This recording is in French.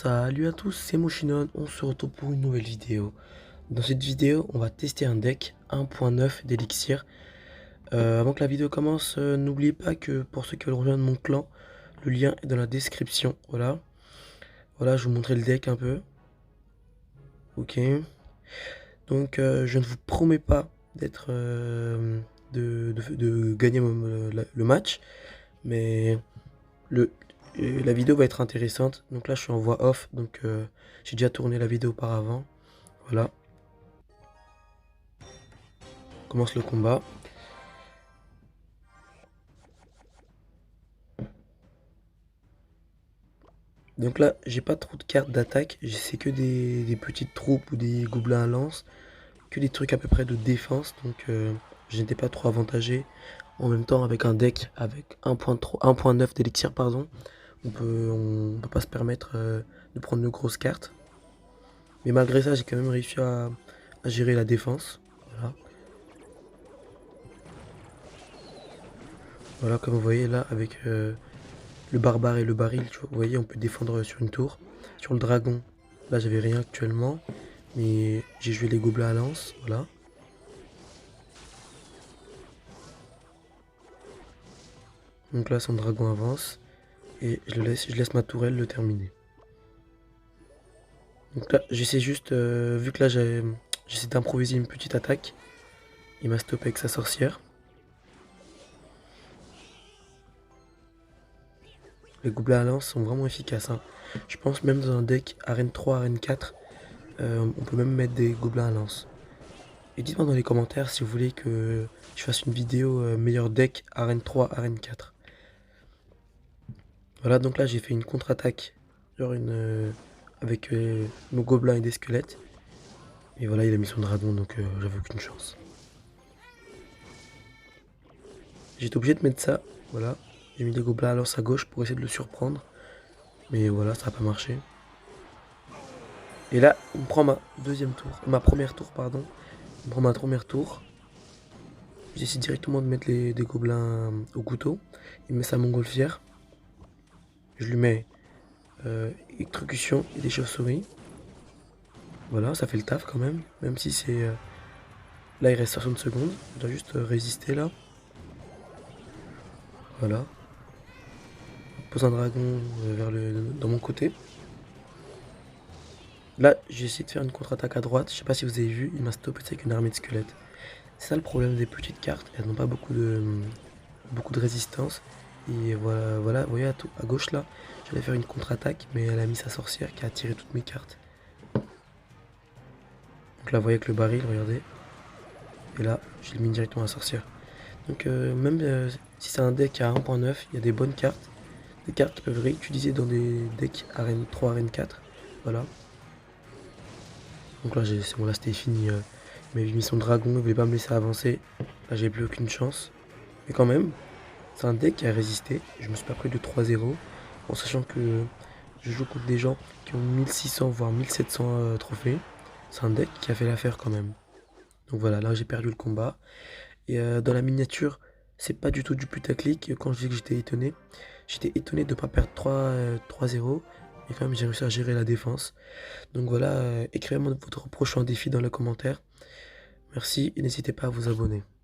Salut à tous, c'est Moshinon, on se retrouve pour une nouvelle vidéo. Dans cette vidéo, on va tester un deck 1.9 d'Elixir. Avant que la vidéo commence, n'oubliez pas que pour ceux qui veulent rejoindre mon clan, le lien est dans la description. Voilà, je vais vous montrer le deck un peu. Ok. Donc, je ne vous promets pas d'être de gagner le match, mais la vidéo va être intéressante. Donc là, je suis en voix off, donc j'ai déjà tourné la vidéo auparavant. Voilà. On commence le combat. Donc là, j'ai pas trop de cartes d'attaque. C'est que des petites troupes ou des gobelins à lance. Que des trucs à peu près de défense. Donc je n'étais pas trop avantagé. En même temps, avec un deck avec 1.9 d'élixir, pardon, on peut pas se permettre de prendre de grosses cartes. Mais malgré ça, j'ai quand même réussi à gérer la défense. Voilà. Voilà, comme vous voyez là, avec le barbare et le baril, vous voyez, on peut défendre sur une tour. Sur le dragon, là, j'avais rien actuellement, mais j'ai joué les gobelins à lance, voilà. Donc là, son dragon avance, et je laisse ma tourelle le terminer. Donc là, j'essaie juste, vu que là, j'essaie d'improviser une petite attaque, il m'a stoppé avec sa sorcière. Les gobelins à lance sont vraiment efficaces, hein. Je pense même dans un deck arène 3, arène 4, on peut même mettre des gobelins à lance. Et dites-moi dans les commentaires si vous voulez que je fasse une vidéo meilleur deck arène 3, arène 4. Voilà, donc là j'ai fait une contre-attaque, genre avec nos gobelins et des squelettes. Et voilà, il a mis son dragon, donc j'avais aucune chance. J'étais obligé de mettre ça, voilà. J'ai mis des gobelins à lance à gauche pour essayer de le surprendre. Mais voilà, ça n'a pas marché. Et là, il me prend ma première tour, pardon. Il me prend ma première tour. J'essaie directement de mettre des gobelins au couteau. Il met sa montgolfière. Je lui mets électrocution et des chauves-souris. Voilà, ça fait le taf quand même. Même si c'est... Là, il reste 60 secondes. Je dois juste résister là. Voilà. Je pose un dragon dans mon côté. Là, j'ai essayé de faire une contre-attaque à droite. Je sais pas si vous avez vu, il m'a stoppé avec une armée de squelettes. C'est ça le problème des petites cartes. Elles n'ont pas beaucoup de résistance. Et voilà, vous voyez à gauche là, j'allais faire une contre-attaque, mais elle a mis sa sorcière qui a attiré toutes mes cartes. Donc là, vous voyez avec le baril, regardez. Et là, j'ai mis directement la sorcière. Donc même si c'est un deck à 1.9, il y a des bonnes cartes. Des cartes qui peuvent réutiliser dans des decks arène 3, arène 4. Voilà. Donc là, c'est bon, là c'était fini. Il m'avait mis son dragon, il voulait pas me laisser avancer. Là, j'ai plus aucune chance. Mais quand même, c'est un deck qui a résisté. Je me suis pas pris de 3-0. En sachant que je joue contre des gens qui ont 1600 voire 1700 trophées. C'est un deck qui a fait l'affaire quand même. Donc voilà, là j'ai perdu le combat. Et dans la miniature, c'est pas du tout du putaclic. Quand je dis que j'étais étonné de ne pas perdre 3-0. Et quand même j'ai réussi à gérer la défense. Donc voilà, écrivez-moi votre prochain défi dans les commentaires. Merci et n'hésitez pas à vous abonner.